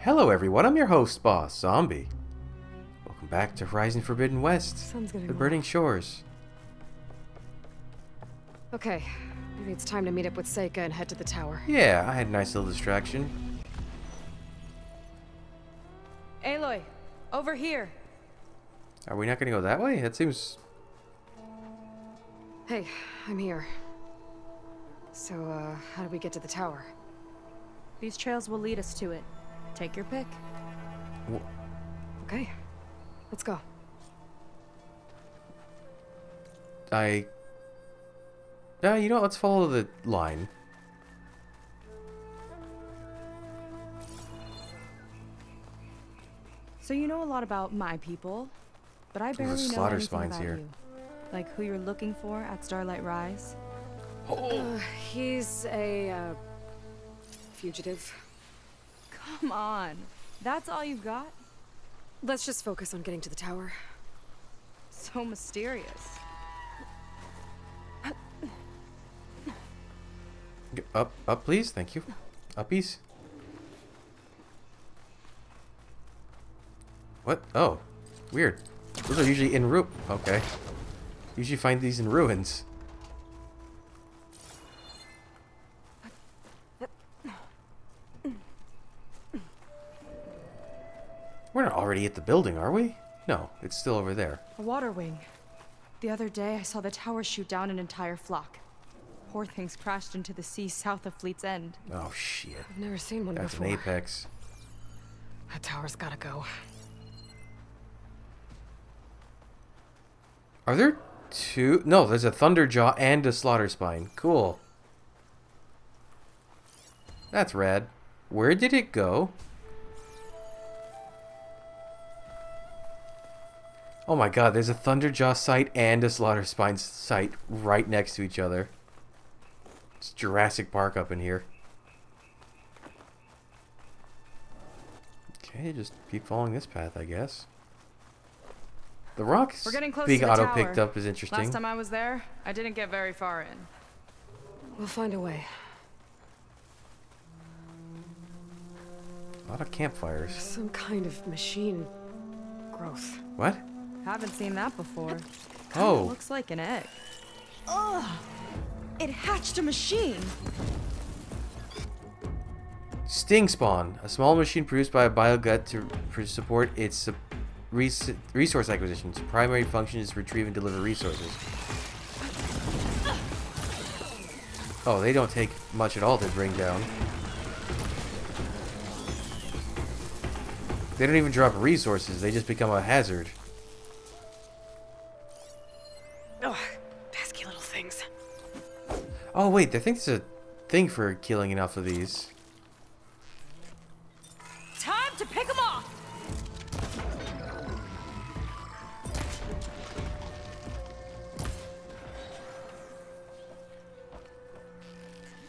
Hello everyone, I'm your host, Boss Zombie. Welcome back to Horizon Forbidden West, Sun's getting the low. Burning Shores. Okay, maybe it's time to meet up with Seika and head to the tower. Yeah, I had a nice little distraction. Aloy, over here. Are we not gonna go that way? That seems... Hey, I'm here. So, how do we get to the tower? These trails will lead us to it. Take your pick. Okay, let's go. You know what, let's follow the line. So you know a lot about my people, but I barely know slaughter anything spines about here. you. Like who you're looking for at Starlight Rise. He's a, fugitive. Come on. That's all you've got? Let's just focus on getting to the tower. So mysterious. Up please, thank you. Uppies. What? Oh, weird. Those are usually in okay. Usually find these in ruins. We're not already at the building, are we? No, it's still over there. A water wing. The other day I saw the tower shoot down an entire flock. Poor things crashed into the sea south of Fleet's End. Oh shit. I've never seen one That's an before. apex. That tower's gotta go. Are there two? No, there's a Thunderjaw and a Slaughter Spine. Cool. That's rad. Where did it go? Oh my god, there's a Thunderjaw site and a Slaughter Spine site right next to each other. It's Jurassic Park up in here. Okay, just keep following this path, I guess. The rocks We're getting close being to the auto-picked tower. up is interesting. Last time I was there, I didn't get very far in. We'll find a way. A lot of campfires. Some kind of machine growth. What? Haven't seen that before. Oh. Looks like an egg. Ugh! It hatched a machine! Sting Spawn, a small machine produced by a biogut to support its resource acquisition. Its primary function is to retrieve and deliver resources. Oh, they don't take much at all to bring down. They don't even drop resources, they just become a hazard. Ugh, pesky little things. Oh wait, I think there's a thing for killing enough of these. Time to pick them off!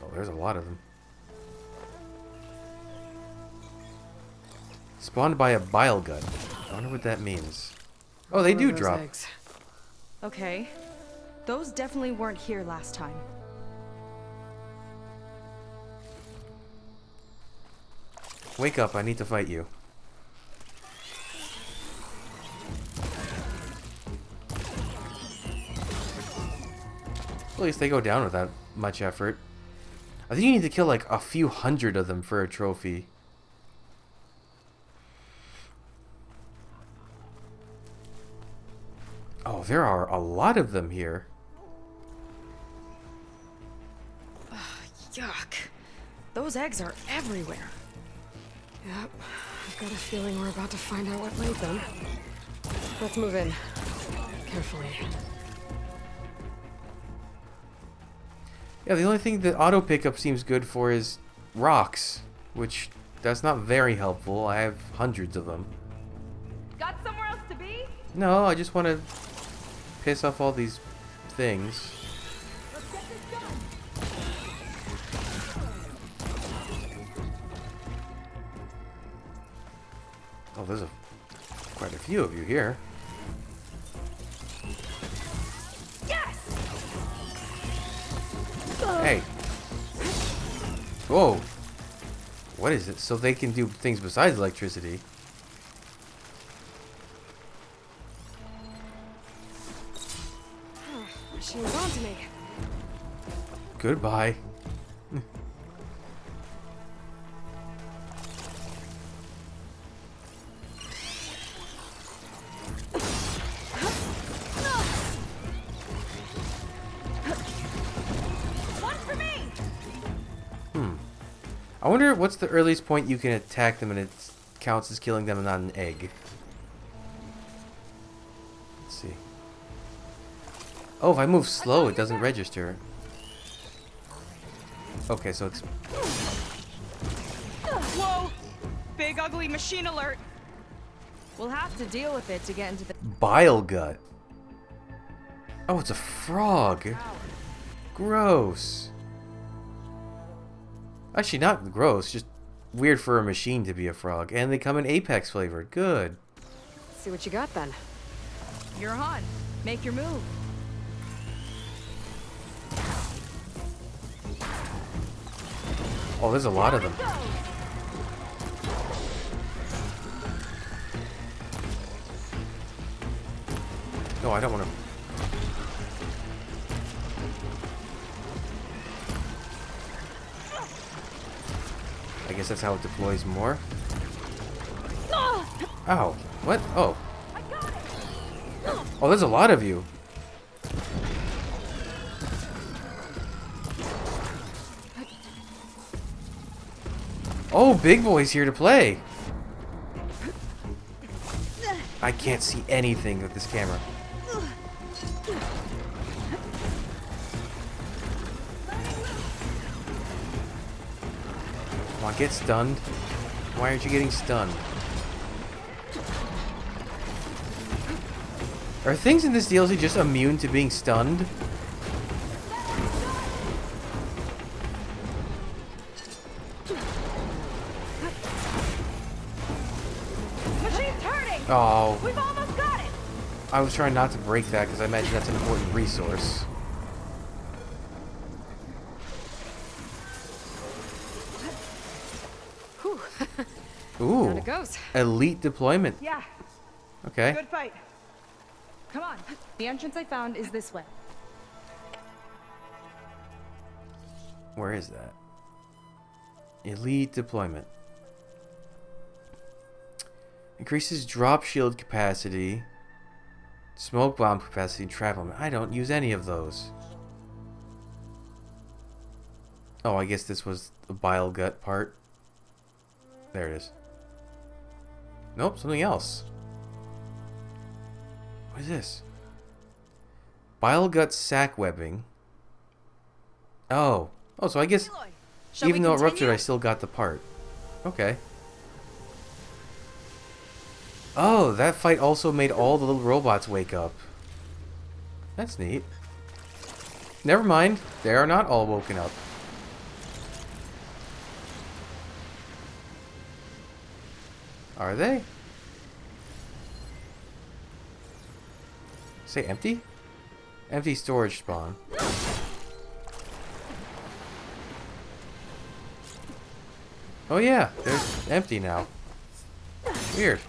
Oh, there's a lot of them. Spawned by a bile gut. I wonder what that means. Oh, they What are do those drop. eggs? Okay. Those definitely weren't here last time. Wake up, I need to fight you. At least they go down without much effort. I think you need to kill like a few hundred of them for a trophy. Oh, there are a lot of them here. Yuck. Those eggs are everywhere. Yep. I've got a feeling we're about to find out what laid them. Let's move in. Carefully. Yeah, the only thing that auto pickup seems good for is rocks, which that's not very helpful. I have hundreds of them. Got somewhere else to be? No, I just want to piss off all these things. Let's get this done! Oh, there's quite a few of you here. Yes! Hey. Whoa. What is it? So they can do things besides electricity. Machine's on to me. Goodbye. One for me! I wonder what's the earliest point you can attack them and it counts as killing them and not an egg. Let's see. Oh, if I move slow, it doesn't register. Okay, so it's... Whoa! Big ugly machine alert! We'll have to deal with it to get into the... Bile gut. Oh, it's a frog. Gross. Actually, not gross, just weird for a machine to be a frog. And they come in Apex flavored. Good. See what you got then. You're on. Make your move. Oh, there's a lot of them. No, I don't want to... I guess that's how it deploys more. Ow. What? Oh. Oh, there's a lot of you. Oh, Big Boy's here to play. I can't see anything with this camera. Come on, get stunned. Why aren't you getting stunned? Are things in this DLC just immune to being stunned? Machine's hurting! Oh, We've almost got it! I was trying not to break that because I imagine that's an important resource. Whew. Ooh, Down it goes. elite deployment. Yeah, Okay. good fight. Come on. The entrance I found is this way. Where is that? Elite deployment. Increases drop shield capacity, smoke bomb capacity, and travel. I don't use any of those. Oh, I guess this was the bile gut part. There it is. Nope, something else. What is this? Bile gut sac webbing. Oh. Oh, so I guess even though it ruptured, I still got the part. Okay. Oh, that fight also made all the little robots wake up. That's neat. Never mind. They are not all woken up. Are they? Say empty? Empty storage spawn. Oh yeah, they're empty now. Weird.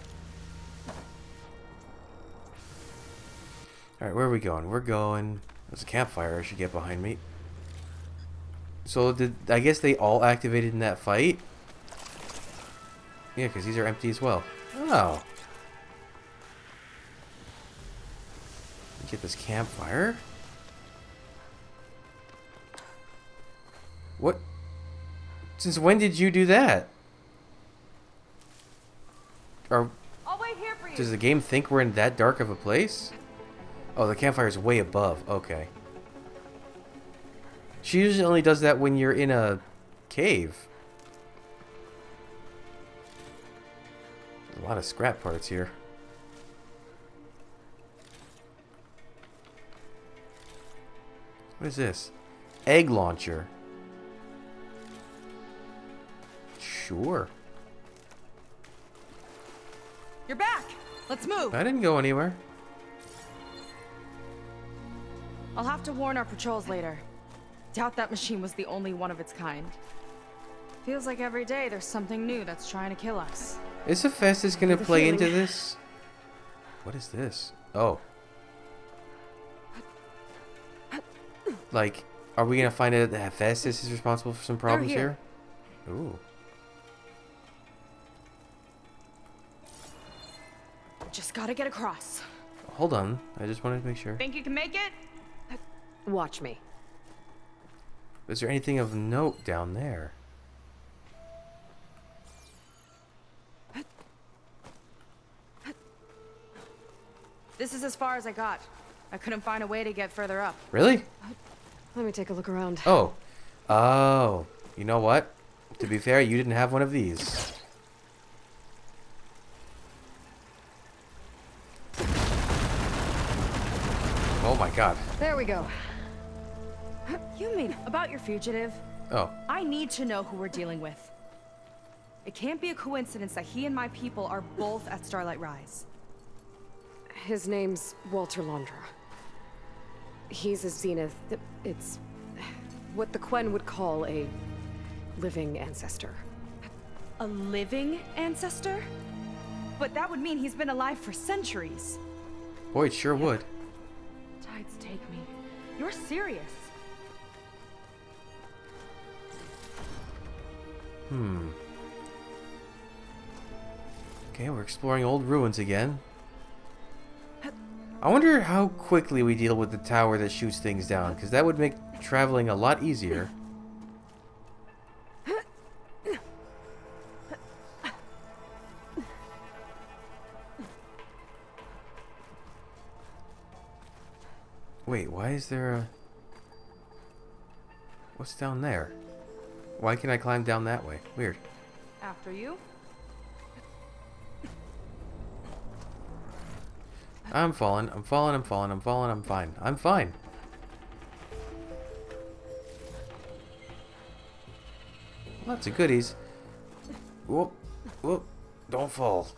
Alright, where are we going? We're going... There's a campfire I should get behind me. So did... I guess they all activated in that fight? Yeah, because these are empty as well. Oh. Get this campfire. What? Since when did you do that? Or I'll wait here for you. does the game think we're in that dark of a place? Oh, the campfire is way above. Okay. She usually only does that when you're in a cave. There's a lot of scrap parts here. What is this? Egg launcher. Sure. You're back. Let's move. I didn't go anywhere. I'll have to warn our patrols later. Doubt that machine was the only one of its kind. Feels like every day there's something new that's trying to kill us. Is Hephaestus gonna The play feeling. into this? What is this? Oh. Like, are we gonna find out that Hephaestus is responsible for some problems here. here? Ooh. Just gotta get across. Hold on. I just wanted to make sure. Think you can make it? Watch me. Is there anything of note down there? This is as far as I got. I couldn't find a way to get further up. Really? Let me take a look around. Oh. Oh. You know what? To be fair, you didn't have one of these. Oh my god. There we go. You mean about your fugitive? Oh. I need to know who we're dealing with. It can't be a coincidence that he and my people are both at Starlight Rise. His name's Walter Londra. He's a Zenith. It's what the Quen would call a living ancestor. A living ancestor? But that would mean he's been alive for centuries. Boy, it sure would. Tides take me. You're serious. Okay, we're exploring old ruins again. I wonder how quickly we deal with the tower that shoots things down, because that would make traveling a lot easier. Wait, why is there a... What's down there? Why can I climb down that way? Weird. After you? I'm falling, I'm falling, I'm falling, I'm falling, I'm fine. I'm fine. Lots of goodies. Whoop, whoop, don't fall.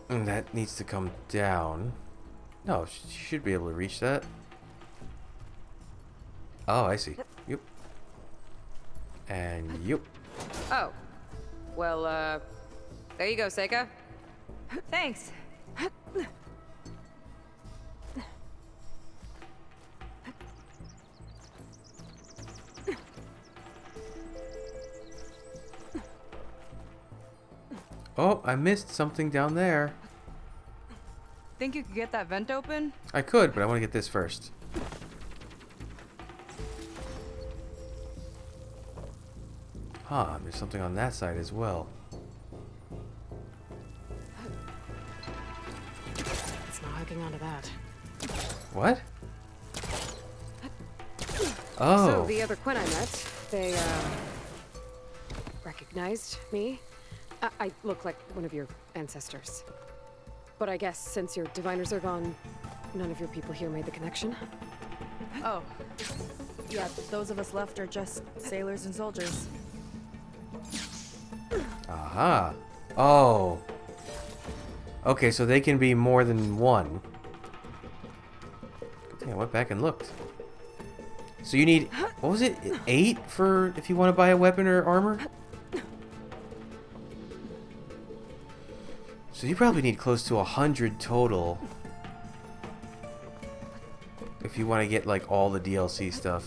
And that needs to come down. No, she should be able to reach that. Oh, I see. Yep. And yep. Oh. Well, there you go, Seika. Thanks. Oh, I missed something down there. Think you could get that vent open? I could, but I want to get this first. Huh, there's something on that side as well. It's not hooking onto that. What? So Oh, the other Quen I met, they recognized me. I look like one of your ancestors. But I guess since your diviners are gone, none of your people here made the connection. Oh. Yeah, those of us left are just sailors and soldiers. aha. Oh. Okay, so they can be more than one. Good thing I went back and looked. So you need, what was it, 8 for if you want to buy a weapon or armor? So you probably need close to 100 total if you want to get like all the DLC stuff.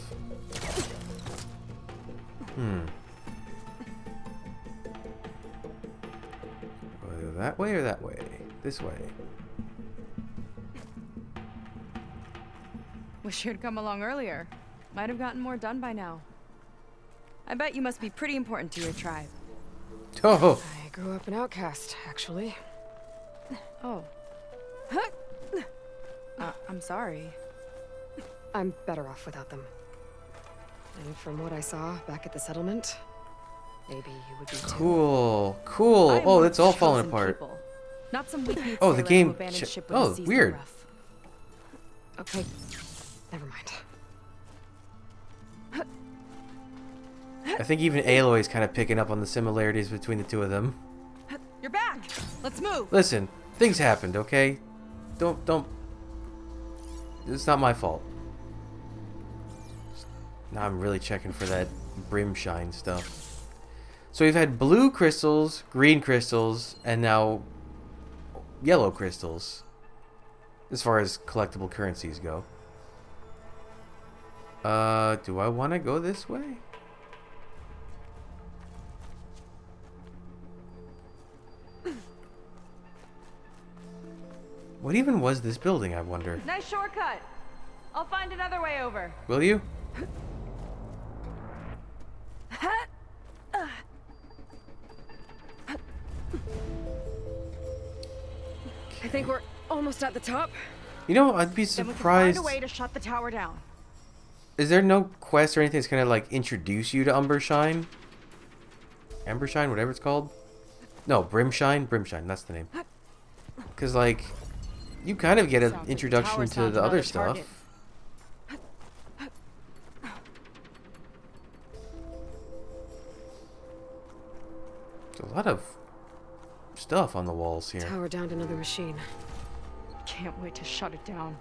Either that way or that way? This way. Wish you'd come along earlier. Might have gotten more done by now. I bet you must be pretty important to your tribe. Oh, I grew up an outcast, actually. Oh. I'm sorry. I'm better off without them. And from what I saw back at the settlement, maybe you would be too. cool, cool. I am Oh, one it's of all the falling chosen apart. people, not some weak-kneed Oh, the sailor game who abandoned ch- ship when oh, the seas weird. were rough. Okay, never mind. I think even Aloy's kind of picking up on the similarities between the two of them. You're back! Let's move! Listen, things happened, okay? Don't. It's not my fault. Now I'm really checking for that brimshine stuff. So we've had blue crystals, green crystals, and now yellow crystals. As far as collectible currencies go. Do I want to go this way? What even was this building, I wonder? Nice shortcut. I'll find another way over. Will you? I think we're almost at the top. You know, I'd be Then we can surprised. find a way to shut the tower down. Is there no quest or anything that's gonna like introduce you to Umbershine? Embershine, whatever it's called. No, Brimshine. Brimshine, that's the name. Because like, you kind of get an Sounds like the introduction tower's to found the other another stuff. target. There's a lot of stuff on the walls here. Tower downed another machine. Can't wait to shut it down.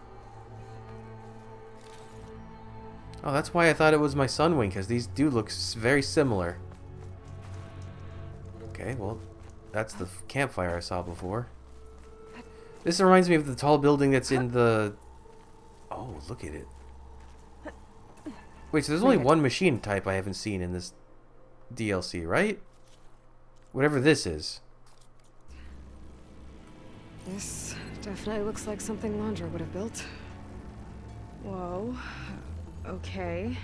Oh, that's why I thought it was my Sunwing, because these do look very similar. Okay, well, that's the campfire I saw before. This reminds me of the tall building that's in the... Oh, look at it. Wait, so there's only one machine type I haven't seen in this DLC, right? Whatever this is. This definitely looks like something Landra would have built. Whoa. Okay.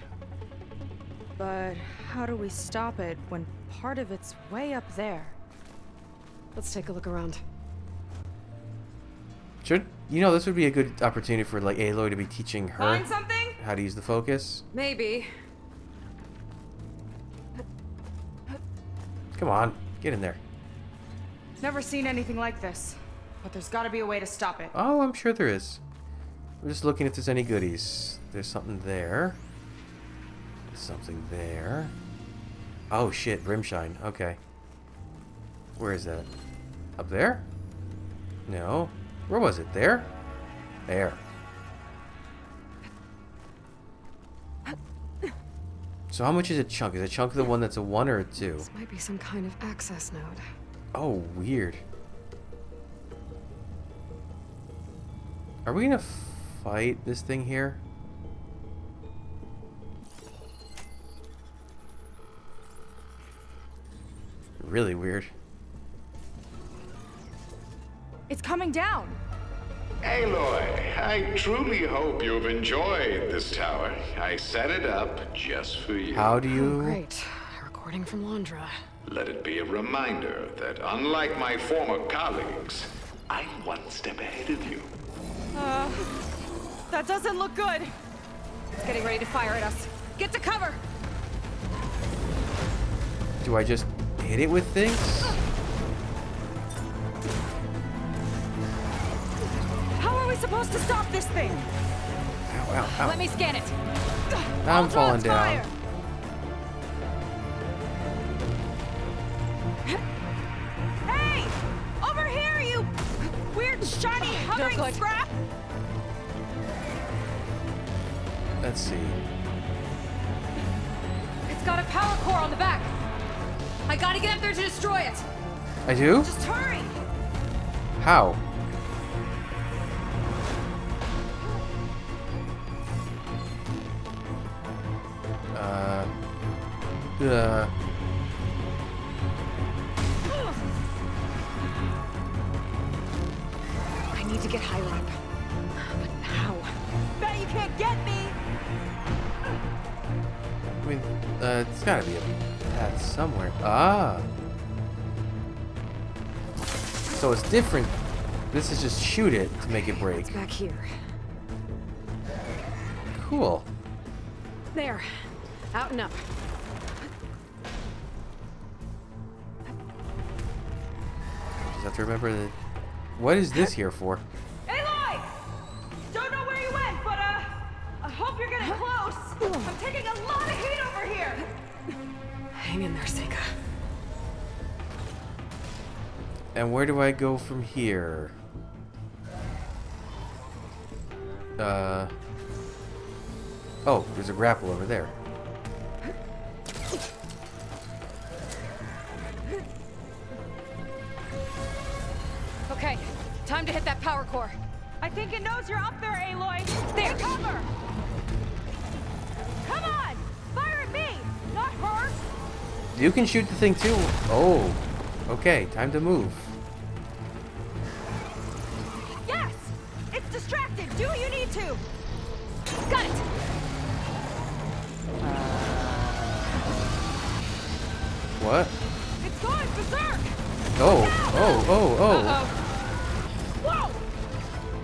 But how do we stop it when part of it's way up there? Let's take a look around. Should you know, this would be a good opportunity for like Aloy to be teaching her Find something? how to use the focus. Maybe. Come on, get in there. Never seen anything like this. But there's gotta be a way to stop it. Oh, I'm sure there is. I'm just looking if there's any goodies. There's something there. There's something there. Oh shit, Brimshine. Okay. Where is that? Up there? No. Where was it? There? There. So how much is a chunk? Is a chunk the one that's a 1 or a 2? This might be some kind of access node. Oh, weird. Are we gonna fight this thing here? Really weird. It's coming down. Aloy, I truly hope you've enjoyed this tower. I set it up just for you. How do Oh, you... great. A recording from Landra. Let it be a reminder that unlike my former colleagues, I'm one step ahead of you. That doesn't look good. It's getting ready to fire at us. Get to cover. Do I just hit it with things? How are we supposed to stop this thing? Ow, ow, ow. Let me scan it. I'm Ultron's falling down. fire. Hey! Over here, you weird, shiny, hovering good. scrap! Let's see. It's got a power core on the back. I gotta get up there to destroy it. I do? Just hurry! How? Uh... I need to get higher up. But how? Bet you can't get me! I mean, it's gotta be a path somewhere. Ah! So it's different. This is just shoot it to make it break. It's back here. Cool. There. Out and up. Just have to remember that. What is this here for? Aloy! Don't know where you went, but I hope you're getting close. I'm taking a lot of heat over here. Hang in there, Seika. And where do I go from here? Oh, there's a grapple over there. time to hit that power core. I think it knows you're up there, Aloy. There. Take cover. Come on! Fire at me, not her! You can shoot the thing too. Oh. Okay, time to move. Yes! It's distracted. Do what you need to. Got it! What? It's going berserk! Oh, oh, oh, oh. Uh-oh. Whoa!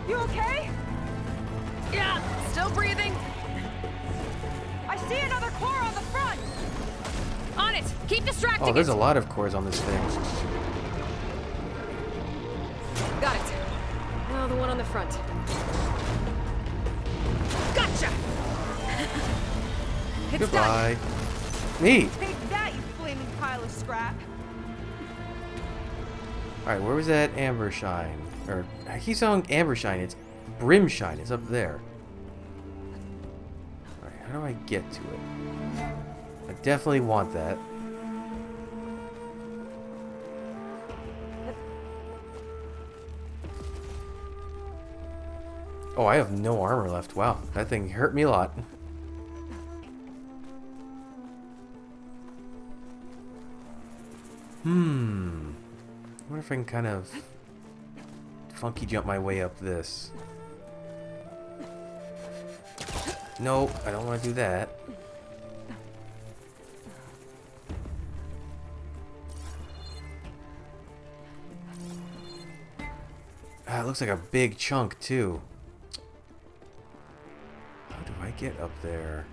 You okay? Yeah, still breathing. I see another core on the front! On it. Keep distracting Oh, there's it. a lot of cores on this thing. Got it. Now the one on the front. Gotcha. It's Goodbye. Neat. Take that, you flaming pile of scrap! Alright, where was that amber shine? Or, I keep saying amber shine. It's brim shine. It's up there. Alright, how do I get to it? I definitely want that. Oh, I have no armor left. Wow, that thing hurt me a lot. I wonder if I can kind of funky jump my way up this. No, I don't want to do that. Ah, it looks like a big chunk too. How do I get up there?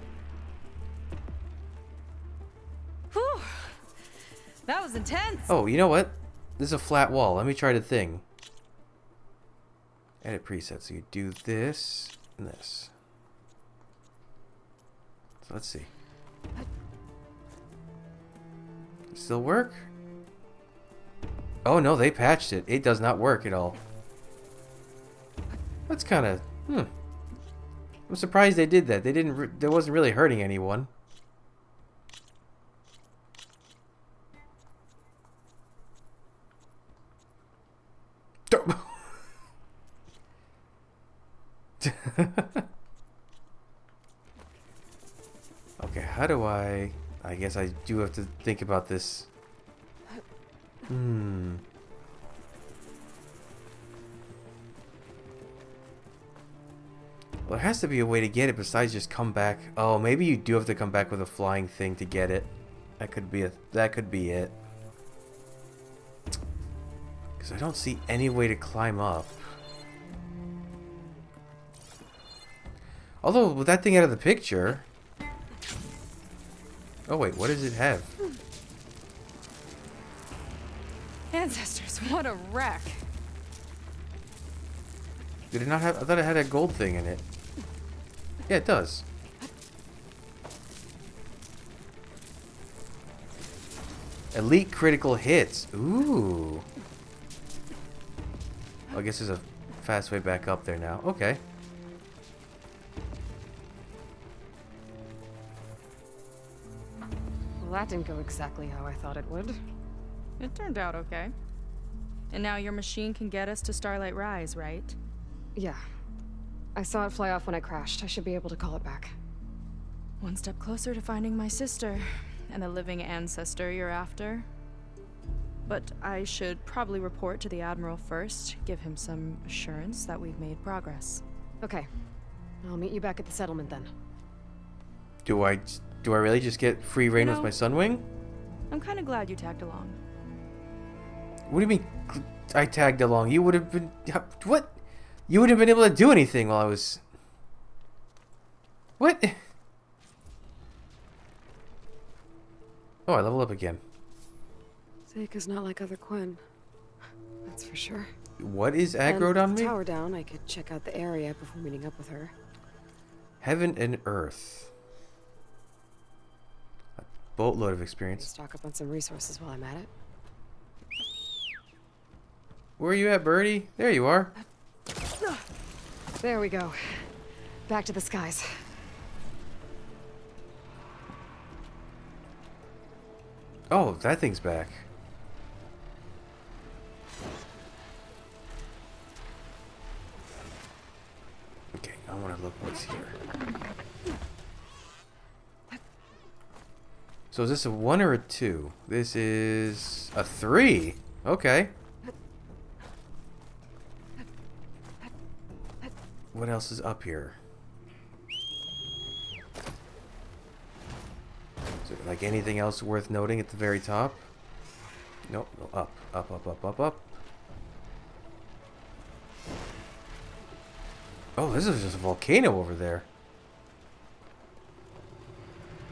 Whew! That was intense! Oh, you know what? This is a flat wall. Let me try the thing. Edit preset. So you do this and this. So let's see. Still work? Oh no, they patched it. It does not work at all. That's kind of I'm surprised they did that. They didn't. That wasn't really hurting anyone. Okay, how do I guess I do have to think about this. Well, there has to be a way to get it besides just come back. Oh, maybe you do have to come back with a flying thing to get it. That could be it. Because I don't see any way to climb up. Although, with that thing out of the picture... Oh wait, what does it have? Ancestors, what a wreck! Did it not have... I thought it had a gold thing in it. Yeah, it does. Elite critical hits. Ooh. I guess there's a fast way back up there now. Okay. Well, that didn't go exactly how I thought it would. It turned out okay. And now your machine can get us to Starlight Rise, right? Yeah. I saw it fly off when I crashed. I should be able to call it back. One step closer to finding my sister, and the living ancestor you're after. But I should probably report to the Admiral first, give him some assurance that we've made progress. Okay. I'll meet you back at the settlement then. Do I really just get free reign with my Sunwing? I'm kind of glad you tagged along. What do you mean I tagged along? You would have been... What? You wouldn't have been able to do anything while I was... What? Oh, I level up again. Seika's not like other Quen. That's for sure. What is aggroed And on with the me? tower down, I could check out the area before meeting up with her. Heaven and Earth. A boatload of Maybe experience. stock up on some resources while I'm at it. Where are you at, Birdie? There you are. There we go. Back to the skies. Oh, that thing's back. I want to look what's here. So is this a 1 or a 2? This is a 3. Okay. What else is up here? Is there like anything else worth noting at the very top? Nope. No, up, up, up, up, up, up. Oh, this is just a volcano over there.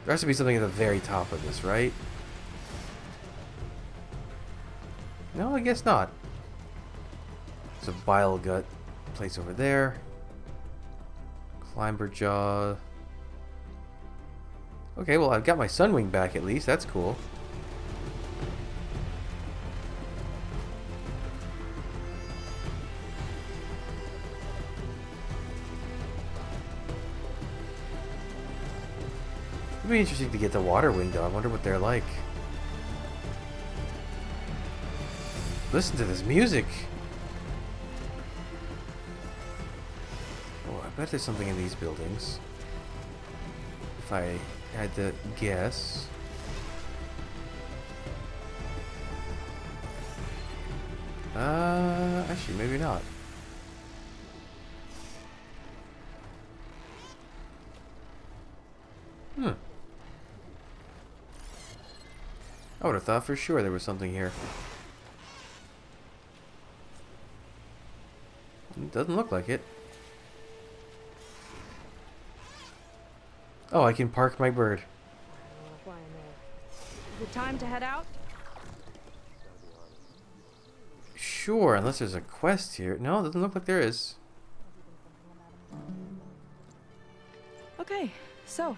There has to be something at the very top of this, right? No, I guess not. There's a bile gut place over there. Climber jaw. Okay, well, I've got my Sunwing back at least. That's cool. It'd be interesting to get the water wing though. I wonder what they're like. Listen to this music. Oh, I bet there's something in these buildings. If I had to guess. Actually, maybe not. I would have thought for sure there was something here. It doesn't look like it. Oh, I can park my bird. Good time to head out? Sure, unless there's a quest here. No, it doesn't look like there is. Okay, so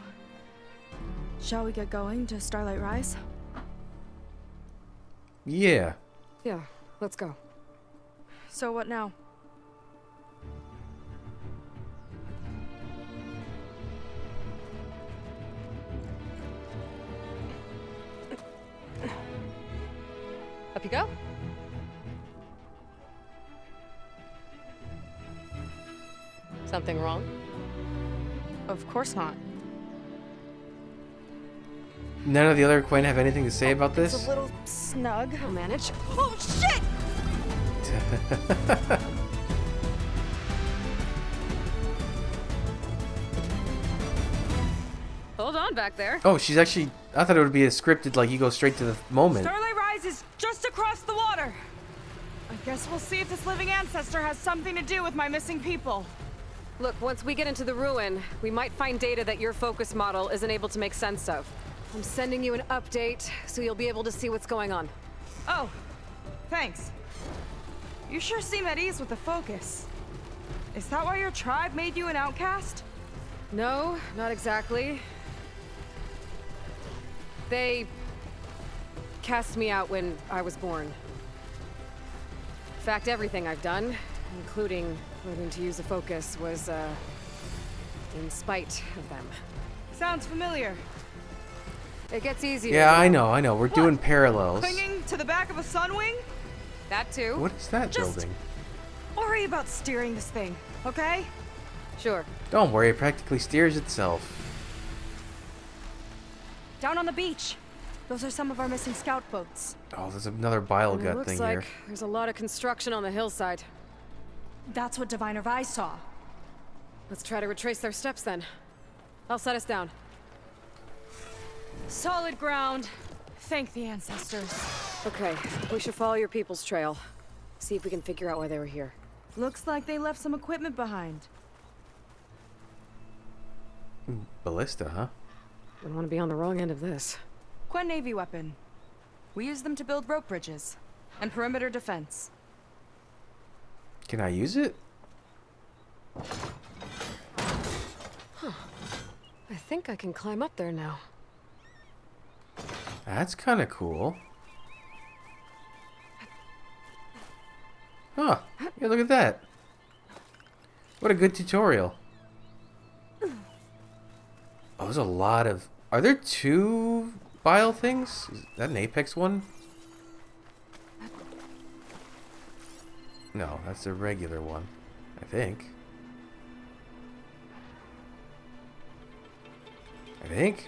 shall we get going to Starlight Rise? Yeah. Yeah, let's go. So what now? Up you go. Something wrong? Of course not. None of the other Quinn have anything to say about It's this? a little snug. I'll manage. Oh shit! Hold on back there. Oh, she's actually... I thought it would be a scripted, like you go straight to the moment. Starlight Rise is just across the water. I guess we'll see if this living ancestor has something to do with my missing people. Look, once we get into the ruin, we might find data that your focus model isn't able to make sense of. I'm sending you an update, so you'll be able to see what's going on. Oh, thanks. You sure seem at ease with the focus. Is that why your tribe made you an outcast? No, not exactly. They cast me out when I was born. In fact, everything I've done, including learning to use a focus, was, in spite of them. Sounds familiar. It gets easier. Yeah, I though. know. We're doing parallels. Clinging to the back of a Sunwing? That too? What is that Just- building? Worry about steering this thing, okay? Sure. Don't worry, it practically steers itself. Down on the beach. Those are some of our missing scout boats. Oh, there's another bile And it gut looks thing like here. there's a lot of construction on the hillside. That's what Diviner Vi saw. Let's try to retrace their steps then. I'll set us down. Solid ground. Thank the ancestors. Okay, we should follow your people's trail. See if we can figure out why they were here. Looks like they left some equipment behind. Ballista, huh? Don't want to be on the wrong end of this. Quen Navy weapon. We use them to build rope bridges and perimeter defense. Can I use it? I think I can climb up there now. That's kind of cool. Huh. Yeah, look at that. What a good tutorial. Oh, there's a lot of... Are there two bile things? Is that an Apex one? No, that's a regular one, I think. I think.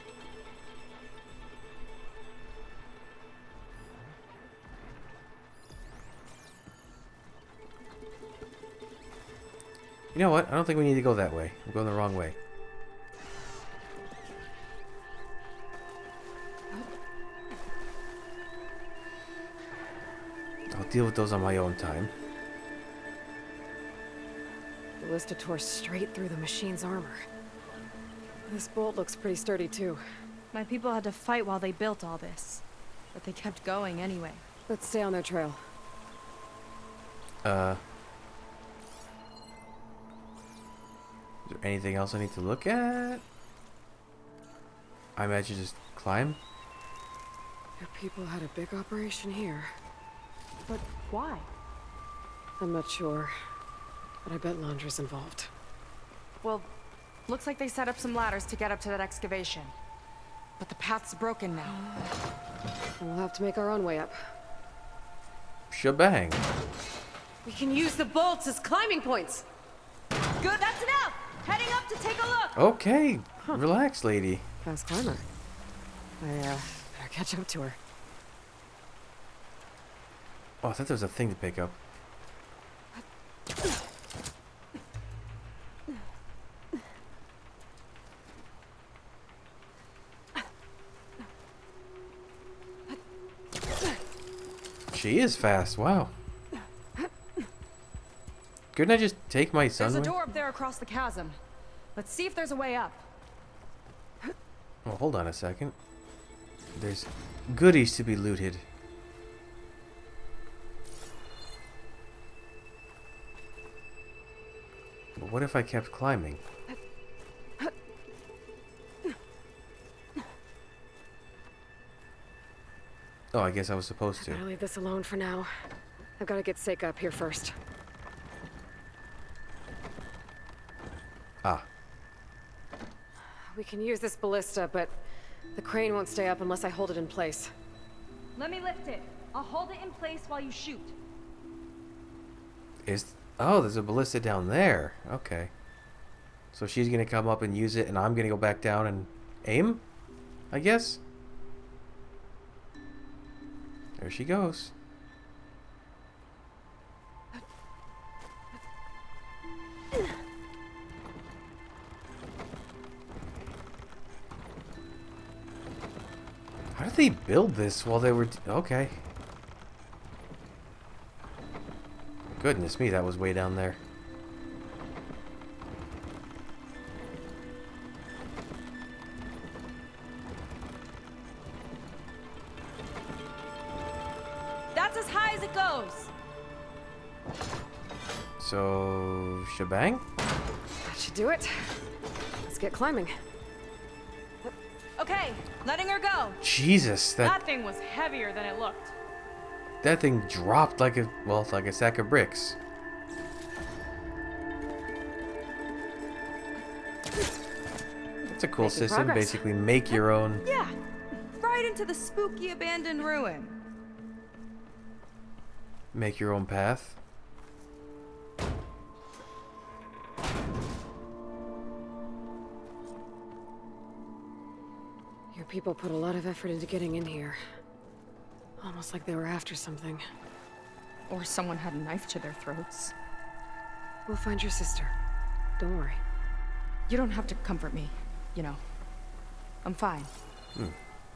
You know what? I don't think we need to go that way. We're going the wrong way. I'll deal with those on my own time. The ballista tore straight through the machine's armor. This bolt looks pretty sturdy, too. My people had to fight while they built all this. But they kept going anyway. Let's stay on their trail. Is there anything else I need to look at? I imagine just climb. Your people had a big operation here. But why? I'm not sure, but I bet Landra's involved. Well, looks like they set up some ladders to get up to that excavation. But the path's broken now. We'll have to make our own way up. Shebang. We can use the bolts as climbing points! Good, that's enough! Heading up to take a look! Okay, relax, lady. Fast climber. I, better catch up to her. Oh, I thought there was a thing to pick up. She is fast, wow. Couldn't I just take my son There's a with? door up there across the chasm. Let's see if there's a way up. Oh, hold on a second. There's goodies to be looted. But what if I kept climbing? Oh, I guess I was supposed to. Better leave this alone for now. I've got to get Seika up here first. Ah, We can use this ballista, but the crane won't stay up unless I hold it in place. Let me lift it. I'll hold it in place while you shoot. oh, there's a ballista down there. Okay. So she's gonna come up and use it, and I'm gonna go back down and aim, I guess. There she goes. How did they build this while they were... Okay. Goodness me, that was way down there. That's as high as it goes. So... shebang? That should do it. Let's get climbing. Okay, letting her go. Jesus, That thing was heavier than it looked. that thing dropped like a... well, like a sack of bricks. That's a cool Making system. progress. Basically, make your own... Yeah, right into the spooky abandoned ruin. Make your own path. Your people put a lot of effort into getting in here. Almost like they were after something. Or someone had a knife to their throats. We'll find your sister. Don't worry. You don't have to comfort me, you know. I'm fine. Is there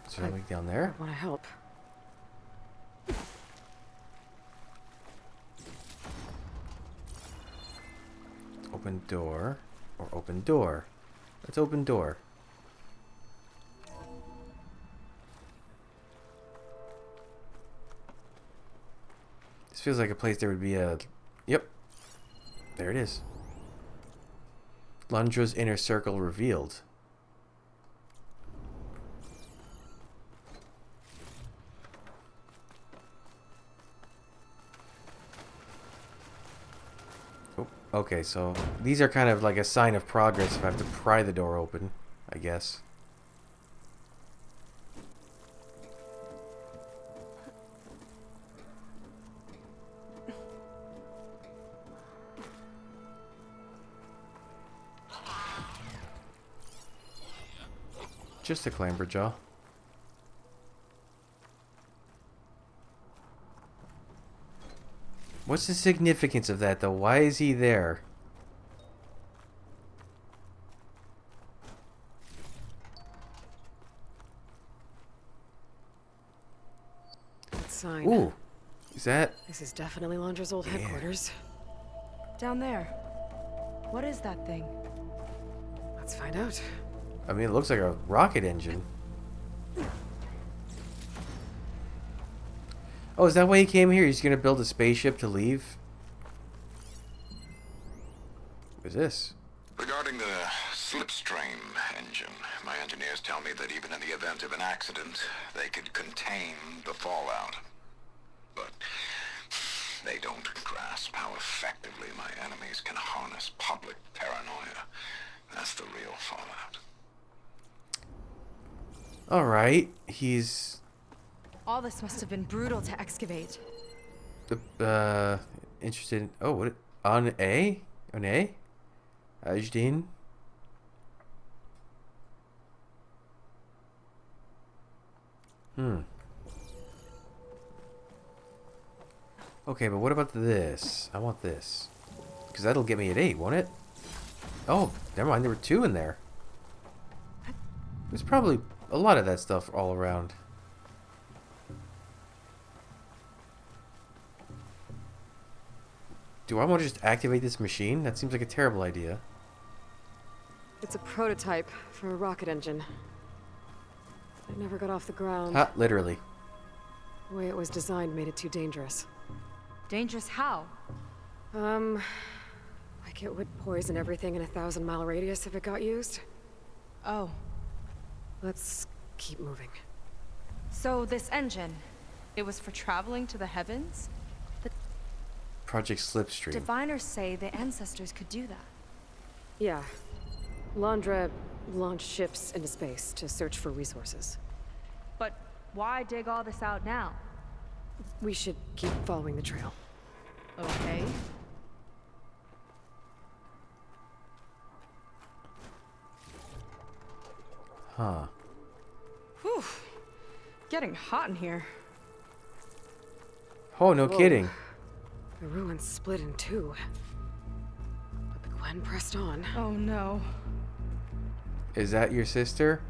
something down there? I want to help. Open door. Or open door. Let's open door. This feels like a place there would be a... Yep. There it is. Landra's inner circle revealed. Oh, okay, so these are kind of like a sign of progress if I have to pry the door open, I guess. Just a clamberjaw. What's the significance of that, though? Why is he there? That sign. Ooh. Is that... This is definitely Londra's old headquarters. Down there. What is that thing? Let's find out. I mean, it looks like a rocket engine. Oh, is that why he came here? He's gonna build a spaceship to leave? What is this? Regarding the slipstream engine, my engineers tell me that even in the event of an accident, they could contain the fallout. But they don't grasp how effectively my enemies can harness public paranoia. That's the real fallout. Alright, he's... All this must have been brutal to excavate. Interested in... Oh, what... On A? On A? Ajdin? Okay, but what about this? I want this. Because that'll get me at 8, won't it? Oh, never mind. There were 2 in there. There's probably a lot of that stuff all around. Do I want to just activate this machine? That seems like a terrible idea. It's a prototype for a rocket engine. It never got off the ground. Ha, literally. The way it was designed made it too dangerous. Dangerous how? Like it would poison everything in a 1,000-mile radius if it got used. Oh. Let's keep moving. So this engine, it was for traveling to the heavens? Project Slipstream. Diviners say the ancestors could do that. Yeah. Londra launched ships into space to search for resources. But why dig all this out now? We should keep following the trail. Okay. Huh. Whew. Getting hot in here. Oh, no Whoa. kidding. The ruins split in 2. But the Gwen pressed on. Oh no. Is that your sister?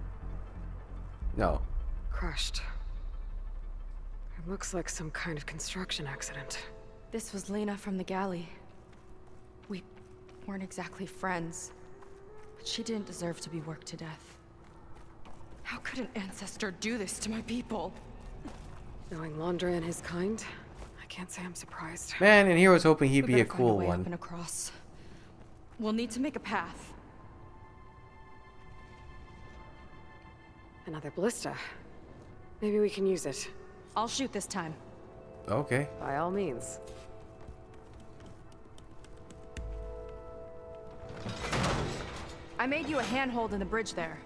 No. Crushed. It looks like some kind of construction accident. This was Lena from the galley. We weren't exactly friends, but she didn't deserve to be worked to death. How could an ancestor do this to my people? Knowing Londra and his kind, I can't say I'm surprised. Man, and here I was hoping he'd We be a better find cool way Up one. and across. We'll need to make a path. Another ballista. Maybe we can use it. I'll shoot this time. Okay. By all means. I made you a handhold in the bridge there.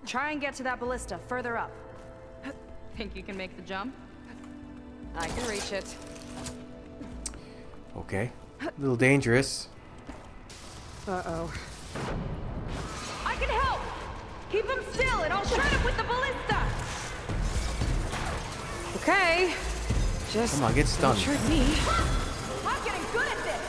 Try and get to that ballista further up. Think you can make the jump? I can reach it. Okay. A little dangerous. Uh-oh. I can help! Keep him still and I'll shred him with the ballista! Okay. Just Come on, get stunned. don't trick me. I'm getting good at this!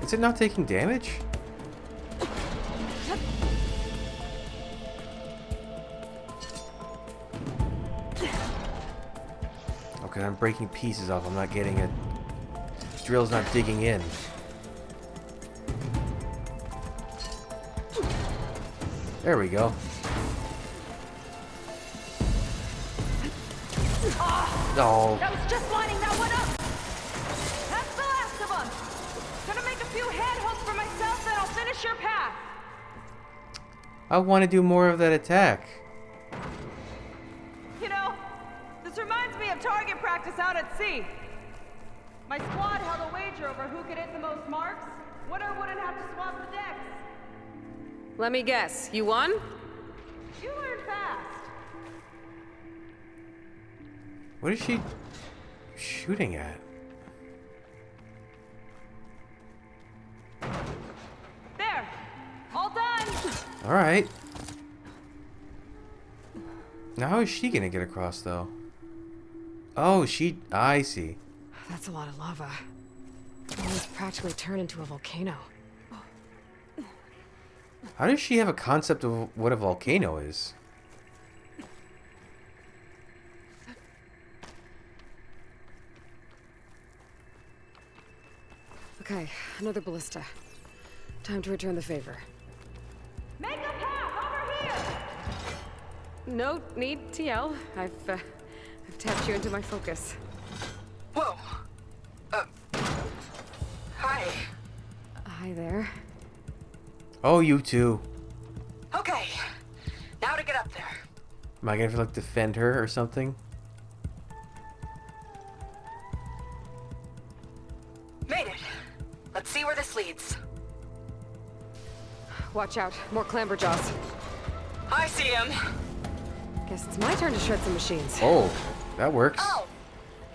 Is it not taking damage? Okay, I'm breaking pieces off. I'm not getting it. Drill's not digging in. There we go. Oh. That was just lining that one up! That's the last of them! Gonna make a few handholds for myself, then I'll finish your path! I want to do more of that attack. You know, this reminds me of target practice out at sea. My squad held a wager over who could hit the most marks. Winner wouldn't have to swap the decks. Let me guess. You won? You learn fast. What is she shooting at? Alright. Now how is she gonna get across, though? Oh, I see. That's a lot of lava. It's practically turned into a volcano. How does she have a concept of what a volcano is? Okay, another ballista. Time to return the favor. Make a path over here! No need to yell. I've tapped you into my focus. Whoa. Hi. Hi there. Oh, you too. Okay. Now to get up there. Am I gonna have to, like, defend her or something? Made it. Let's see where this leads. Watch out, more clamberjaws. I see him. Guess it's my turn to shred some machines. Oh, that works. Oh.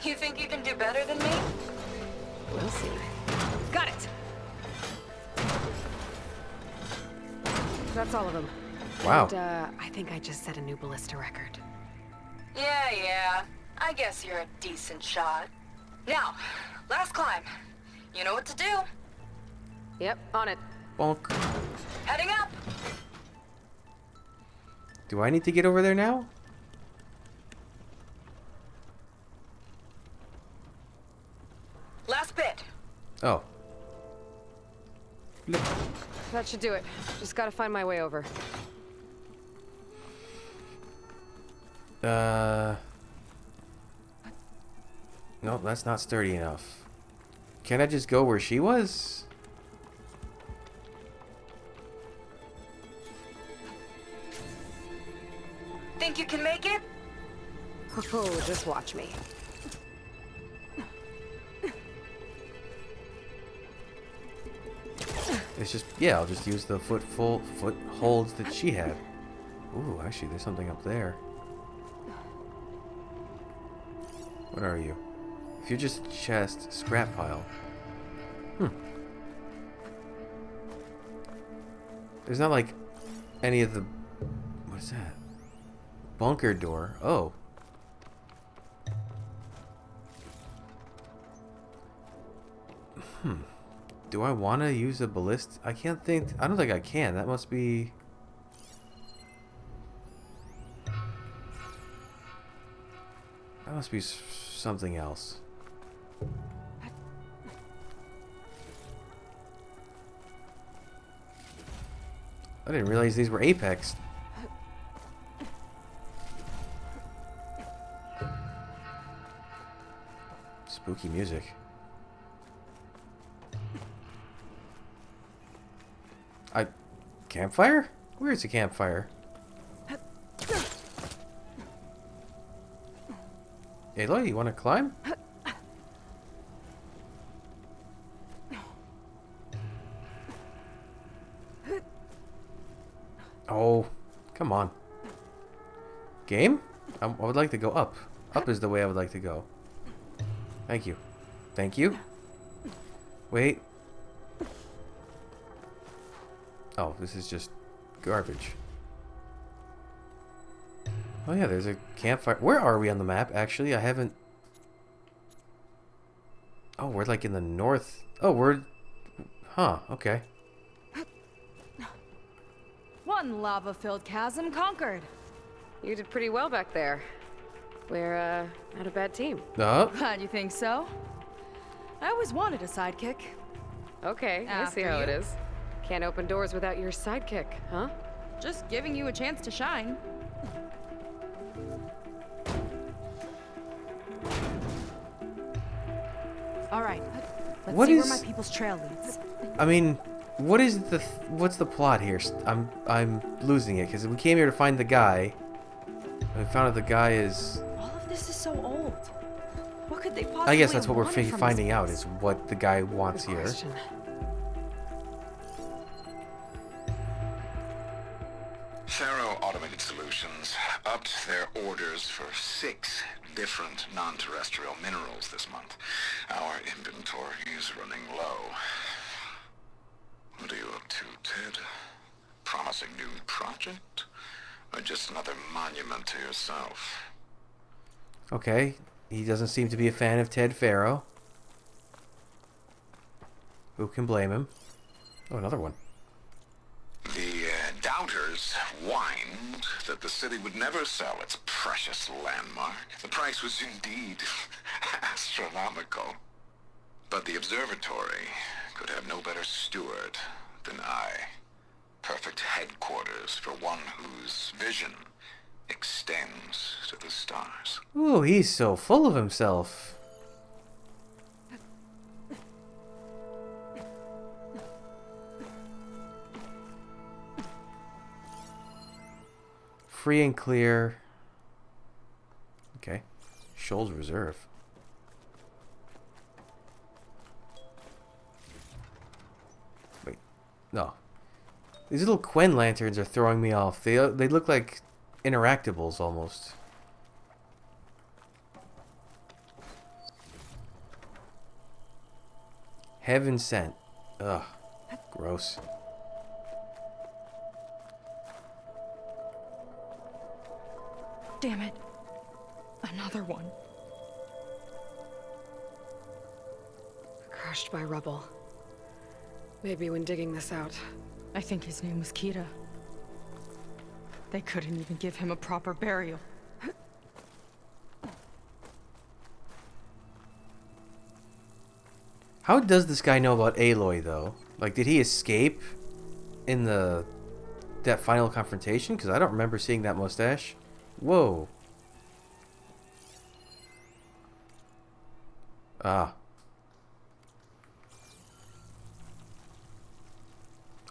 You think you can do better than me? We'll see. Got it! That's all of them. Wow. And, I think I just set a new ballista record. Yeah. I guess you're a decent shot. Now, last climb. You know what to do. Yep, on it. Bonk. Heading up. Do I need to get over there now? Last bit. Oh. That should do it. Just gotta find my way over. No, that's not sturdy enough. Can I just go where she was? Think you can make it? Oh, just watch me. It's just, yeah, I'll just use the footholds that she had. Ooh, actually, there's something up there. What are you? If you're just chest, scrap pile. There's not like any of the... What is that? Bunker door. Oh. Do I want to use a ballista? I can't think. I don't think I can. That must be... That must be something else. I didn't realize these were Apex. Spooky music. Campfire? Where is the campfire? Aloy, you want to climb? Oh, come on. Game? I would like to go up. Up is the way I would like to go. Thank you. Thank you. Wait. Oh, this is just garbage. Oh yeah, there's a campfire. Where are we on the map, actually? I haven't... Oh, we're like in the north. Oh, we're... Huh, okay. One lava-filled chasm conquered. You did pretty well back there. We're, not a bad team. Oh, Glad you think so. I always wanted a sidekick. Okay, I see After how it you. is. Can't open doors without your sidekick, huh? Just giving you a chance to shine. All right, let's What see is- where my people's trail leads. I mean, what is the... What's the plot here? I'm losing it, because we came here to find the guy. And we found out the guy is... All of this is so old. What could they possibly I guess that's what we're have wanted from finding this out, place? is what the guy wants Good here. question. Faro Automated Solutions upped their orders for 6 different non-terrestrial minerals this month. Our inventory is running low. What are you up to, Ted? Promising new project? Or just another monument to yourself? Okay, he doesn't seem to be a fan of Ted Faro. Who can blame him? Oh, another one. The doubters whined that the city would never sell its precious landmark. The price was indeed astronomical. But the observatory could have no better steward than I. Perfect headquarters for one whose vision extends to the stars. Ooh, he's so full of himself. Free and clear. Okay. Shoals Reserve. Wait. No. These little Quen lanterns are throwing me off. They look like interactables almost. Heaven sent. Ugh. Gross. Damn it. Another one. Crushed by rubble. Maybe when digging this out. I think his name was Kira. They couldn't even give him a proper burial. How does this guy know about Aloy, though? Like, did he escape in that final confrontation? Because I don't remember seeing that mustache. Whoa. Ah.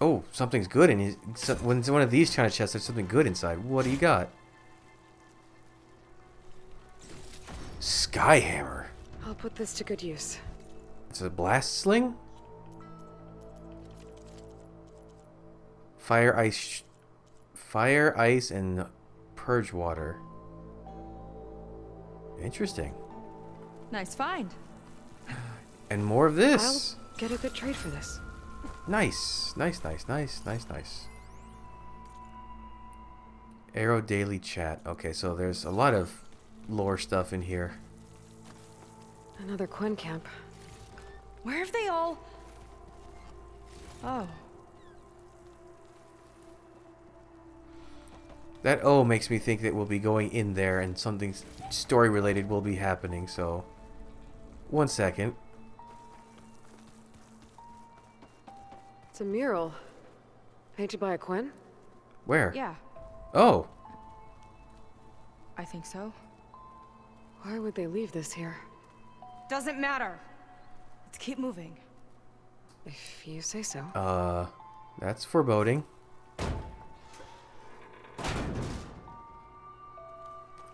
Oh, something's good. And when it's one of these kind of chests, there's something good inside. What do you got? Skyhammer. I'll put this to good use. It's a blast sling? Fire, ice, and purge water. Interesting. Nice find. And more of this. I'll get a good trade for this. Nice. Nice. Arrow Daily Chat. Okay, so there's a lot of lore stuff in here. Another Quen camp. Where have they all... Oh. That O makes me think that we'll be going in there and something story related will be happening, so... 1 second. It's a mural. Painted by a Quen? Where? Yeah, Oh! I think so. Why would they leave this here? Doesn't matter. Let's keep moving. If you say so. That's foreboding.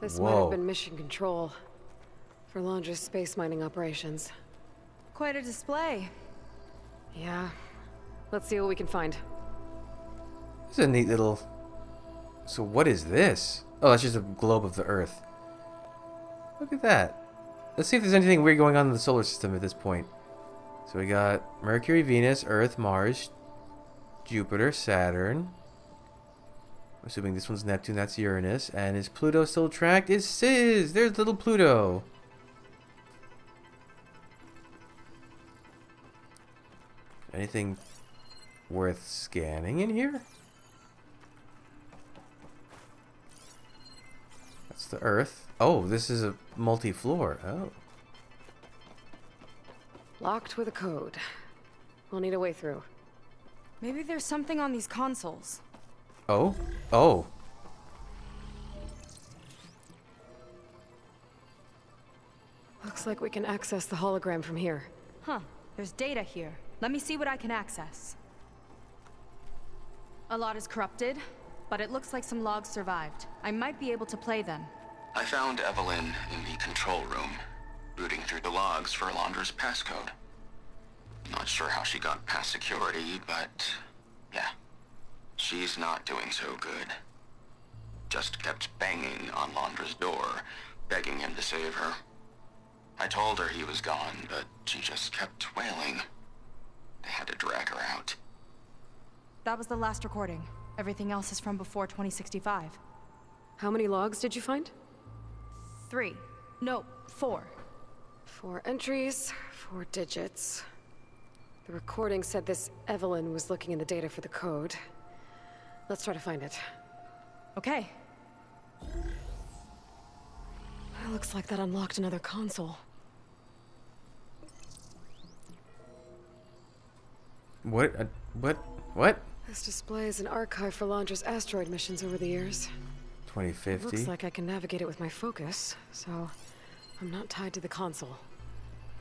This might Whoa. have been mission control for Londra's space mining operations. Quite a display. Yeah. Let's see what we can find. This is a neat little... So what is this? Oh, that's just a globe of the Earth. Look at that. Let's see if there's anything weird going on in the solar system at this point. So we got Mercury, Venus, Earth, Mars, Jupiter, Saturn. I'm assuming this one's Neptune, that's Uranus. And is Pluto still tracked? It is! There's little Pluto! Anything worth scanning in here? That's the Earth. Oh, this is a multi-floor. Oh. Locked with a code. We'll need a way through. Maybe there's something on these consoles. Oh? Oh. Looks like we can access the hologram from here. Huh. There's data here. Let me see what I can access. A lot is corrupted, but it looks like some logs survived. I might be able to play them. I found Evelyn in the control room, rooting through the logs for Alondra's passcode. Not sure how she got past security, but yeah, she's not doing so good. Just kept banging on Alondra's door, begging him to save her. I told her he was gone, but she just kept wailing. They had to drag her out. That was the last recording. Everything else is from before 2065. How many logs did you find? 3. No, 4. 4 entries, 4 digits. The recording said this Evelyn was looking in the data for the code. Let's try to find it. Okay. It looks like that unlocked another console. What? What? This displays an archive for Londra's asteroid missions over the years. 2050. Looks like I can navigate it with my focus, so I'm not tied to the console.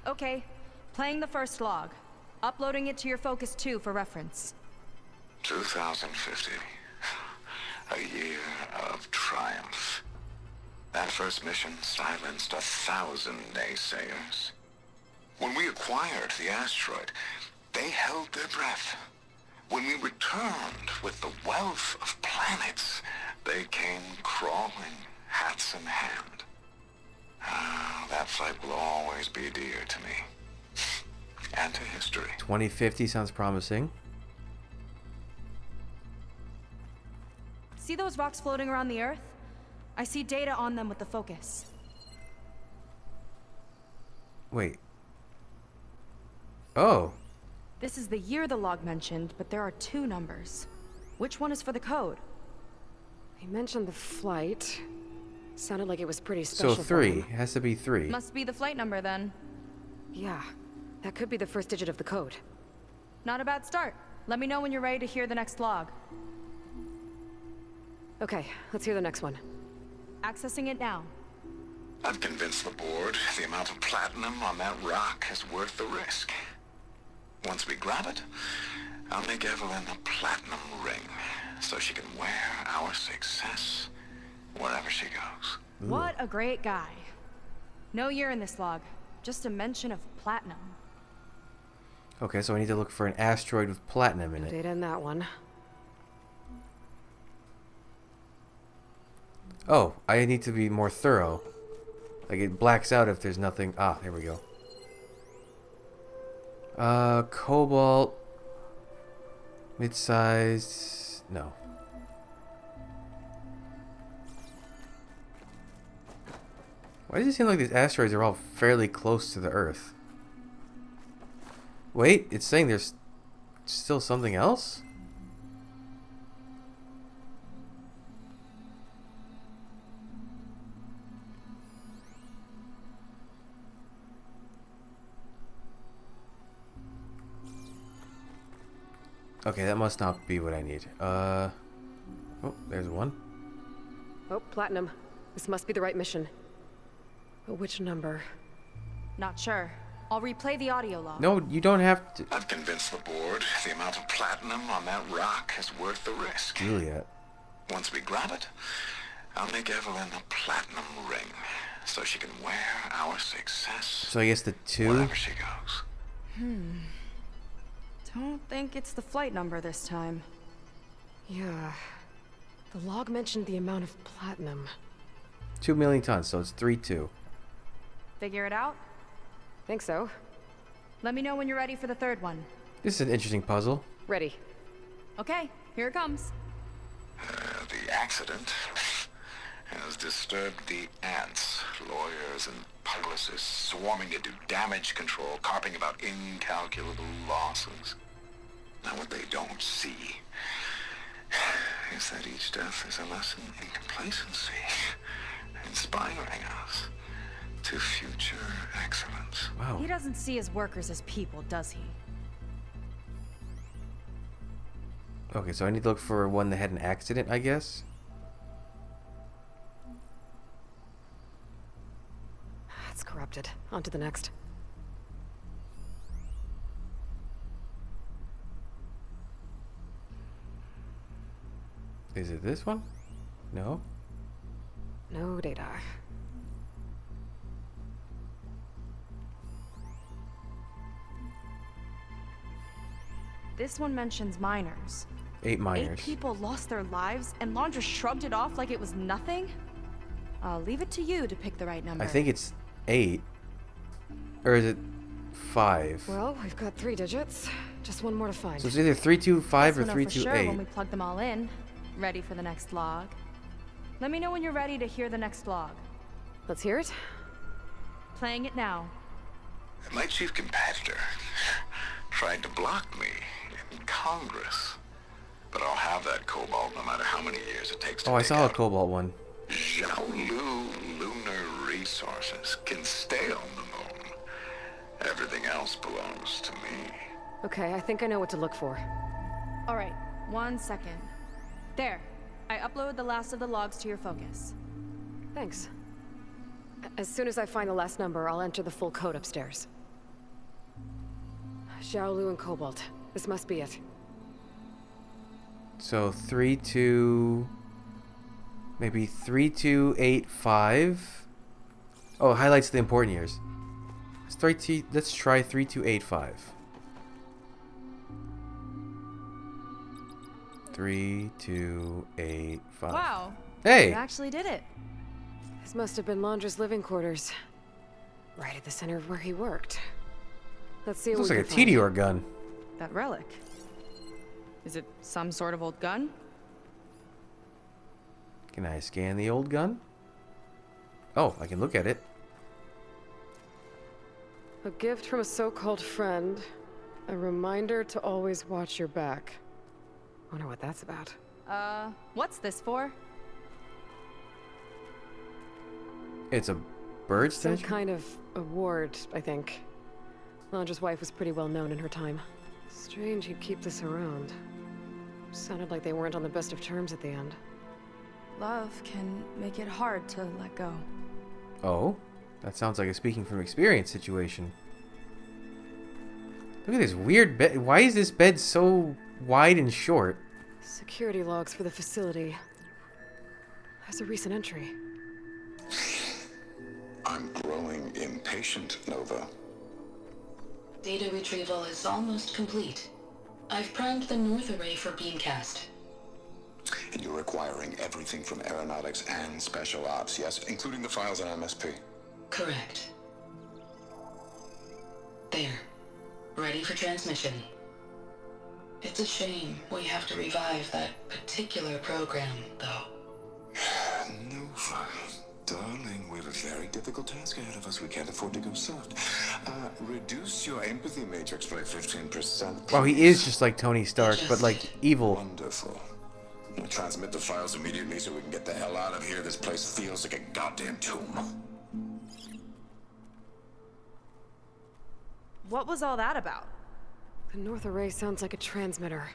Okay. Playing the first log. Uploading it to your Focus 2 for reference. 2050. A year of triumph. That first mission silenced 1,000 naysayers. When we acquired the asteroid, they held their breath. When we returned with the wealth of planets, they came crawling, hats in hand. That fight will always be dear to me. And to history. 2050 sounds promising. See those rocks floating around the Earth? I see data on them with the Focus. Wait. Oh. This is the year the log mentioned, but there are 2 numbers. Which one is for the code? He mentioned the flight. Sounded like it was pretty So special. for 3. him. It has to be 3. Must be the flight number then. Yeah, that could be the first digit of the code. Not a bad start. Let me know when you're ready to hear the next log. Okay, let's hear the next one. Accessing it now. I've convinced the board the amount of platinum on that rock is worth the risk. Once we grab it, I'll make Evelyn a platinum ring so she can wear our success wherever she goes. What a great guy. No year in this log. Just a mention of platinum. Okay, so I need to look for an asteroid with platinum in No it. data in that one. Oh, I need to be more thorough. Like it blacks out if there's nothing. Ah, there we go. Cobalt. Mid-sized. No. Why does it seem like these asteroids are all fairly close to the Earth? Wait, it's saying there's still something else? Okay, that must not be what I need. Oh, there's one. Oh, platinum. This must be the right mission. But which number? Not sure. I'll replay the audio log. No, you don't have to. I've convinced the board the amount of platinum on that rock is worth the risk. Juliet. Once we grab it, I'll make Evelyn a platinum ring so she can wear our success So I guess the 2. wherever she goes. Don't think it's the flight number this time. Yeah. The log mentioned the amount of platinum. 2 million tons, so it's 3-2. Figure it out? Think so. Let me know when you're ready for the third one. This is an interesting puzzle. Ready. Okay, here it comes. The accident has disturbed the ants, lawyers and publicists swarming to do damage control, carping about incalculable losses. Now what they don't see is that each death is a lesson in complacency, inspiring us to future excellence. Wow. He doesn't see his workers as people, does he? Okay, so I need to look for one that had an accident, I guess. It's corrupted. On to the next. Is it this one? No. No data. This one mentions miners. 8 miners. 8 people lost their lives, and Laundra shrugged it off like it was nothing? I'll leave it to you to pick the right number. I think it's 8. Or is it... 5. Well, we've got 3 digits. Just one more to find. So it's either 325 or We'll know for sure 328. when we plug them all in. Ready for the next log. Let me know when you're ready to hear the next log. Let's hear it. Playing it now. My chief competitor tried to block me in Congress. But I'll have that cobalt no matter how many years it takes to Oh, I dig saw a out. cobalt one. Xiaolu Lunar Resources can stay on the moon. Everything else belongs to me. Okay, I think I know what to look for. All right, 1 second. There. I uploaded the last of the logs to your focus. Thanks. As soon as I find the last number, I'll enter the full code upstairs. Xiaolu and Cobalt. This must be it. So 3285. Oh, it highlights the important years. Let's try 3285. 3285. Wow. Hey! You actually did it. This must have been Londra's living quarters. Right at the center of where he worked. Let's see what Looks we like a can find. Tediore gun. That relic. Is it some sort of old gun? Can I scan the old gun? Oh, I can look at it. A gift from a so-called friend. A reminder to always watch your back. Wonder what that's about. What's this for? It's a bird Some statue? kind of award, I think. Londra's wife was pretty well known in her time. Strange he'd keep this around. Sounded like they weren't on the best of terms at the end. Love can make it hard to let go. Oh, that sounds like a speaking from experience situation. Look at this weird bed. Why is this bed so wide and short? Security logs for the facility. There's a recent entry. I'm growing impatient, Nova. Data retrieval is almost complete. I've primed the North Array for beamcast. And you're acquiring everything from aeronautics and special ops, yes? Including the files on MSP. Correct. There. Ready for transmission. It's a shame we have to revive that particular program, though. Nova, darling, we have a very difficult task ahead of us. We can't afford to go soft. Reduce your empathy matrix by 15%. Well, he is just like Tony Stark, but like evil. Wonderful. Now transmit the files immediately so we can get the hell out of here. This place feels like a goddamn tomb. What was all that about? The North Array sounds like a transmitter.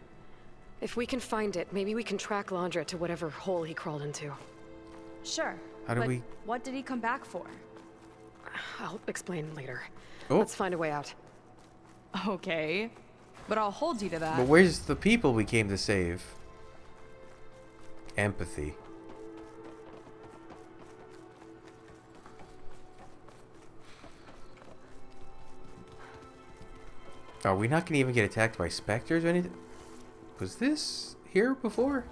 If we can find it, maybe we can track Londra to whatever hole he crawled into. Sure. How do but we- What did he come back for? I'll explain later. Oh, Let's find a way out. Okay. But I'll hold you to that. but where's the people we came to save? Empathy. Are we not gonna even get attacked by specters or anything? Was this here before?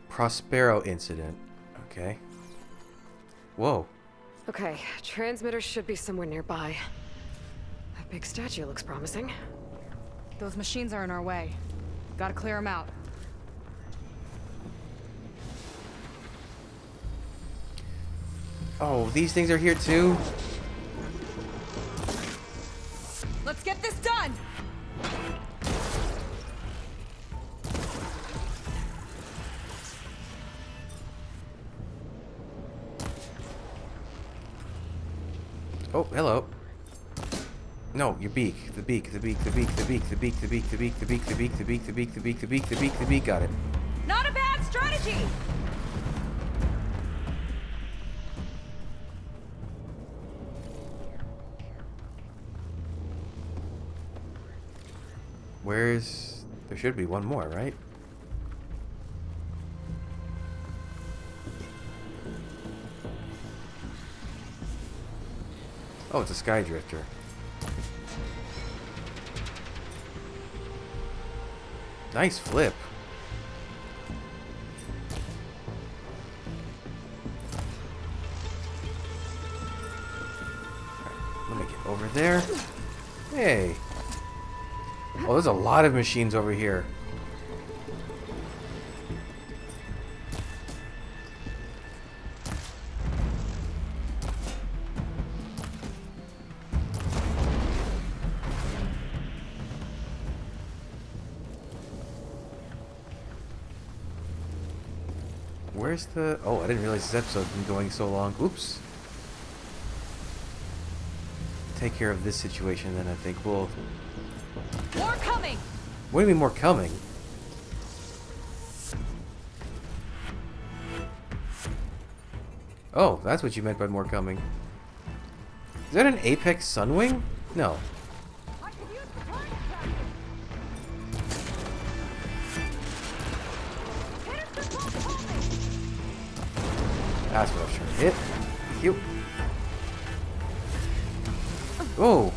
Prospero incident. Okay. Whoa. Okay, transmitter should be somewhere nearby. That big statue looks promising. Those machines are in our way. Gotta clear them out. Oh, these things are here too? Let's get this done! Oh, hello. No, your beak. The beak, the beak, the beak, the beak, the beak, the beak, the beak, the beak, the beak, the beak, the beak, the beak, the beak, the beak, the beak, got it. Not a bad strategy! Where's... There should be one more, right? Oh, it's a sky drifter. Nice flip. over there. Hey. Oh, there's a lot of machines over here. Where's the... Oh, I didn't realize this episode's been going so long. Oops. Take care of this situation, then I think we'll... More coming! What do you mean more coming? Oh, that's what you meant by more coming. Is that an Apex Sunwing? No. That's what I was trying to hit. Thank you. Oh.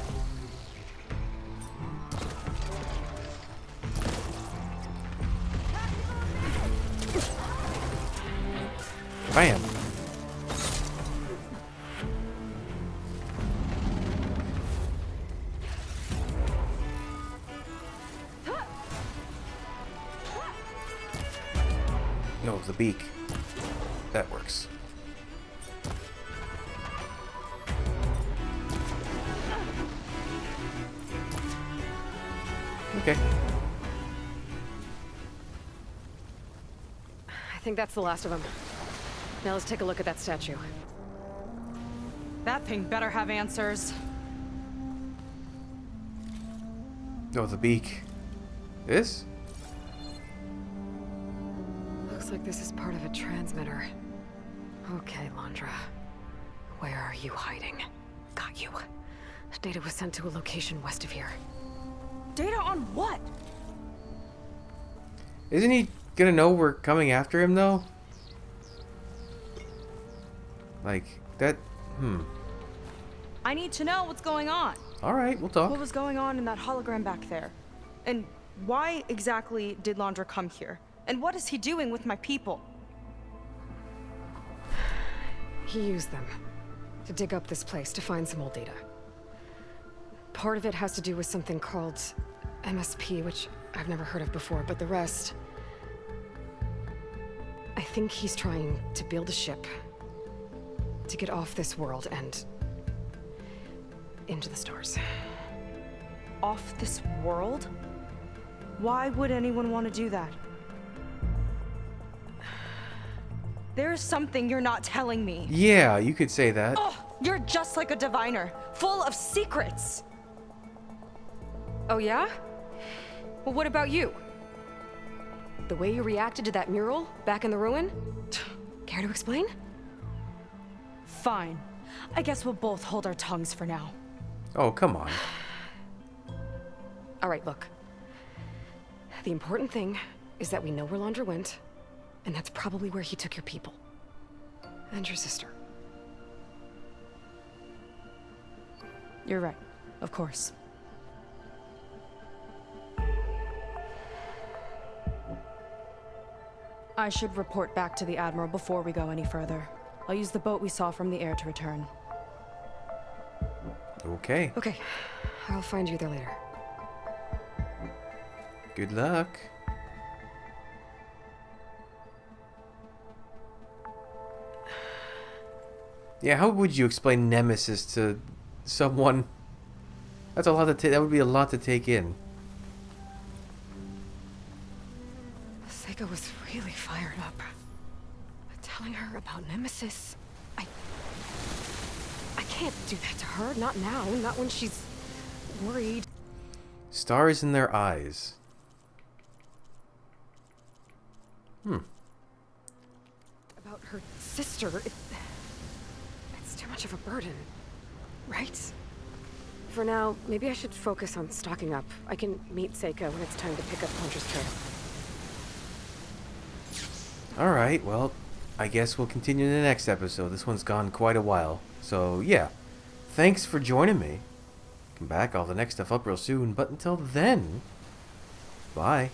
Bam. No, the beak. That works. Okay. I think that's the last of them. Now let's take a look at that statue. That thing better have answers. No, the beak. This? Looks like this is part of a transmitter. Okay, Londra. Where are you hiding? Got you. Data was sent to a location west of here. Data on what? Isn't he gonna know we're coming after him, though? Like, that... I need to know what's going on. Alright, we'll talk. What was going on in that hologram back there? And why exactly did Londra come here? And what is he doing with my people? He used them to dig up this place to find some old data. Part of it has to do with something called MSP, which I've never heard of before, but the rest... I think he's trying to build a ship to get off this world and into the stars. Off this world? Why would anyone want to do that? There's something you're not telling me. Yeah, you could say that. Oh, you're just like a diviner, full of secrets. Oh yeah? Well, what about you? The way you reacted to that mural back in the ruin? Care to explain? Fine. I guess we'll both hold our tongues for now. Oh, come on. All right, look. The important thing is that we know where Londra went, and that's probably where he took your people. And your sister. You're right. Of course. I should report back to the Admiral before we go any further. I'll use the boat we saw from the air to return. Okay. Okay. I'll find you there later. Good luck. Yeah, how would you explain Nemesis to someone? That's a lot to that would be a lot to take in. Seika was really fired up. Telling her about Nemesis. I can't do that to her. Not now. Not when she's worried. Stars in their eyes. About her sister. It's too much of a burden. Right? For now, maybe I should focus on stocking up. I can meet Seika when it's time to pick up Londra's trail. Alright, well, I guess we'll continue in the next episode. This one's gone quite a while. So, yeah. Thanks for joining me. Come back, all the next stuff up real soon. But until then, bye.